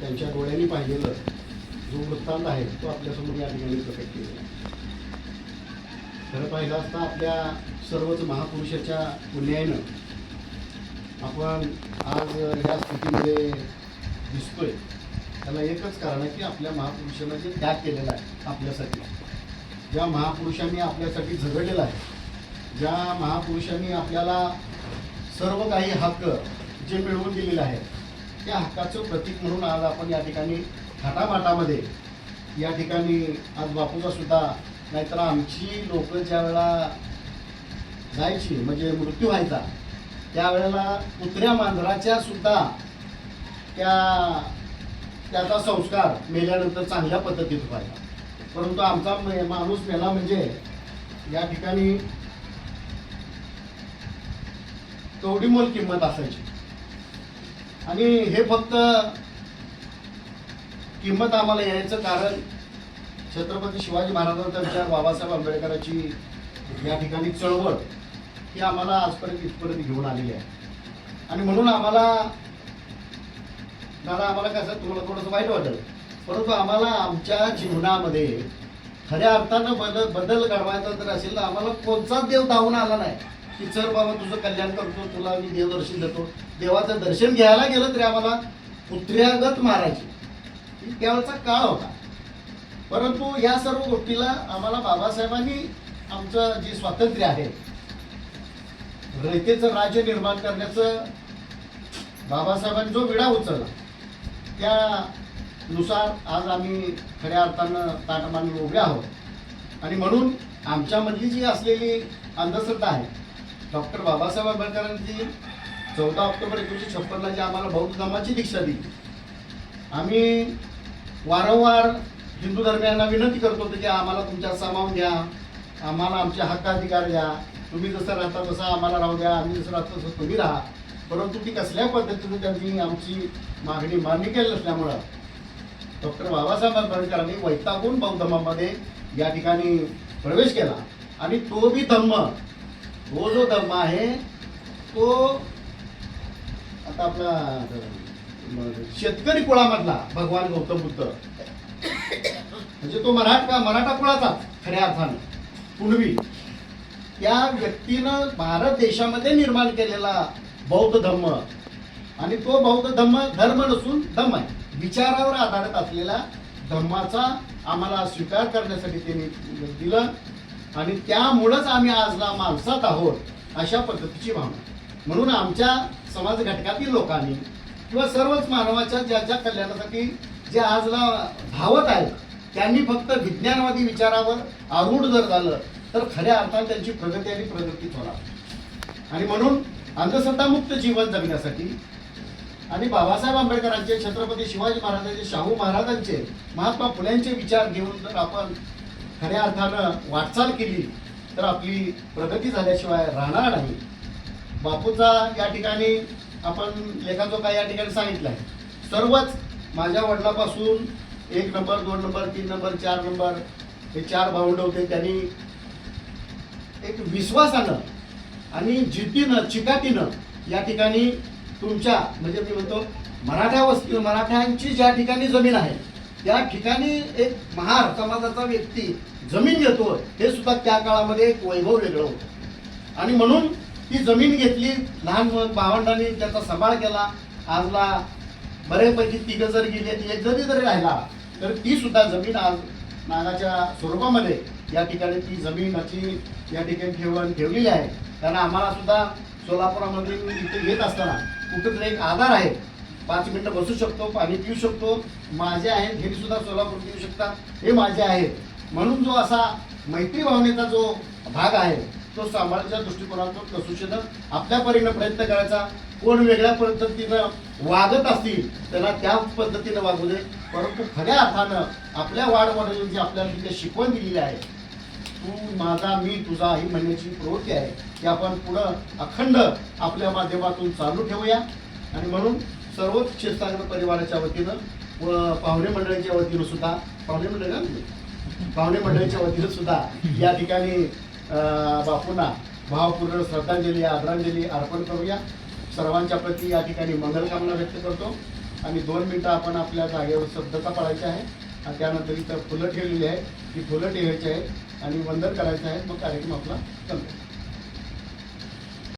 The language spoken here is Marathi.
त्यांच्या डोळ्यांनी पाहिलेलं जो वृत्तांत आहे तो आपल्यासमोर या ठिकाणी प्रकट केलेला आहे. खरं पाहिलं असता आपल्या सर्वच महापुरुषाच्या पुण्यानं आपण आज ह्या स्थितीमध्ये दिसतोय. त्याला एकच कारण आहे की आपल्या महापुरुषांना जे त्याग केलेला आहे आपल्यासाठी, ज्या महापुरुषांनी आपल्यासाठी झगडलेलं आहे, ज्या महापुरुषांनी आपल्याला सर्व काही हक्क जे मिळवून दिलेले आहेत, त्या हक्काचं प्रतीक म्हणून आज आपण या ठिकाणी थाटामाटामध्ये या ठिकाणी आज बापूचा सुद्धा, नाहीतर आमची लोक ज्या वेळेला जायची म्हणजे मृत्यू व्हायचा त्यावेळेला कुत्र्या मांजराच्या सुद्धा त्याचा संस्कार मेल्यानंतर चांगल्या पद्धतीत व्हायचा. परंतु आमचा माणूस मेला म्हणजे या ठिकाणी तेवढी मोल किंमत असायची. आणि हे फक्त किंमत आम्हाला यायचं कारण छत्रपती शिवाजी महाराजांचा विचार, बाबासाहेब आंबेडकरांची या ठिकाणी चळवळ ही आम्हाला आजपर्यंत इथपर्यंत घेऊन आलेली आहे. आणि म्हणून आम्हाला कसं तुम्हाला थोडंसं वाईट वाटेल, परंतु आम्हाला आमच्या जीवनामध्ये खऱ्या अर्थानं बदल घडवायचा जर असेल तर आम्हाला कोणताच देव धावून आला नाही की चल बाबा तुझं कल्याण करतो, तुला मी देवदर्शन देतो. देवाचं दर्शन घ्यायला गेलं तरी आम्हाला कुत्र्यागत मारायची, त्यावेळचा काळ होता. परंतु या सर्व गोष्टीला आम्हाला बाबासाहेबांनी आमचं जे स्वातंत्र्य आहे, रयतेचं राज्य निर्माण करण्याचं बाबासाहेबांनी जो विडा उचलला त्यानुसार आज आम्ही खऱ्या अर्थानं ताटमाने उभे आहोत. आणि म्हणून आमच्यामधली जी असलेली अंधश्रद्धा आहे, डॉक्टर बाबासाहेब आंबेडकरांची 14 ऑक्टोबर 1956ला जी आम्हाला बौद्ध धर्माची दीक्षा दिली, आम्ही वारंवार हिंदू धर्मियांना विनंती करत होतो की आम्हाला तुमच्यात सामावून घ्या, आम्हाला आमचे हक्काधिकार द्या, तुम्ही जसं राहता तसं आम्हाला राहू द्या, आम्ही जसं राहतो तसं तुम्ही राहा. परंतु ती कसल्या पद्धतीने त्यांनी आमची मागणी मान्य केली नसल्यामुळं डॉक्टर बाबासाहेब आंबेडकरांनी वैतागून बौद्ध धर्मामध्ये या ठिकाणी प्रवेश केला. आणि तो बी धम्म, तो जो धम्म आहे तो आता आपला शेतकरी कुळामधला भगवान गौतम बुद्ध म्हणजे तो मराठा कुळाचा खऱ्या अर्थानं कुणबी, त्या व्यक्तीनं भारत देशामध्ये निर्माण केलेला बौद्ध धम्म. आणि तो बौद्ध धम्म धर्म नसून धम्म आहे, विचारावर आधारित असलेला धम्माचा आम्हाला स्वीकार करण्यासाठी त्यांनी दिलं. आणि त्यामुळंच आम्ही आजला माणसात आहोत अशा पद्धतीची भावना. म्हणून आमच्या समाज घटकातील लोकांनी किंवा सर्वच मानवाच्या ज्या कल्याणासाठी जे आजला धावत आहेत त्यांनी फक्त विज्ञानवादी विचारावर आरूढ जर झालं तर खऱ्या अर्थाने त्यांची प्रगती आणि प्रगतीच होणार. आणि म्हणून अंधश्रद्धामुक्त जीवन जगण्यासाठी आणि बाबासाहेब आंबेडकरांचे, छत्रपती शिवाजी महाराजांचे, शाहू महाराजांचे, महात्मा फुल्यांचे विचार घेऊन जर आपण खऱ्या अर्थानं वाटचाल केली तर आपली प्रगती झाल्याशिवाय राहणार नाही. बापूचा या ठिकाणी आपण लेखाजोखा या ठिकाणी सांगितलं आहे. सर्वच माझ्या वडिलापासून 1 नंबर, 2 नंबर, 3 नंबर, 4 नंबर हे 4 भावंड होते. त्यांनी एक विश्वासानं आणि जिद्दीनं, चिकाटीनं या ठिकाणी तुमच्या म्हणजे मी म्हणतो मराठ्यांची ज्या ठिकाणी जमीन आहे त्या ठिकाणी एक महार समाजाचा व्यक्ती जमीन घेतो, हे सुद्धा त्या काळामध्ये एक वैभव वेगळं होतं. आणि म्हणून ती जमीन घेतली, लहान भावंडांनी त्याचा सांभाळ केला. आजला बऱ्यापैकी 3 जर गेली, 1 जरी राहिला तर ती सुद्धा जमीन आज नागाच्या स्वरूपामध्ये या ठिकाणी ती जमीनाची या ठिकाणी ठेवलेली आहे. कारण आम्हाला सुद्धा सोलापुरामध्ये इथे येत असताना कुठेतरी एक आधार आहे, 5 मिनिटं बसू शकतो, पाणी पिऊ शकतो. माझे आहेत, हे सुद्धा सोलापूर पिऊ शकतात, हे माझे आहेत. म्हणून जो असा मैत्री भावनेचा जो भाग आहे तो सांभाळण्याच्या दृष्टिकोनातून नसून आपल्या परीनं प्रयत्न करायचा. कोण वेगळ्या पद्धतीनं वागत असतील त्यांना त्याच पद्धतीनं वागू दे, परंतु खऱ्या अर्थानं आपल्या वाडवडिलांची आपल्याला तिथे शिकवण दिलेली आहे, तू माझा मी तुझा ही म्हणण्याची प्रवृत्ती आहे की आपण पुढं अखंड आपल्या माध्यमातून चालू ठेवूया. आणि म्हणून सर्वच क्षीरसागर परिवाराच्या वतीनं व पाहुणे मंडळीच्या वतीनं सुद्धा पाहुणे मंडळीच्या वतीनं सुद्धा या ठिकाणी बापूंना भावपूर्ण श्रद्धांजली, आदरांजली अर्पण करूया. सर्वांच्या प्रती या ठिकाणी मंगलकामना व्यक्त करतो. आणि 2 मिनटं आपण आपल्या जागेवर शब्दता पडायची आहे आणि त्यानंतर इथं फुलं ठेवलेली आहेत, ती फुलं ठेवायची आहेत आणि वंदन करायचं आहे. मग कार्यक्रम आपला संपतो.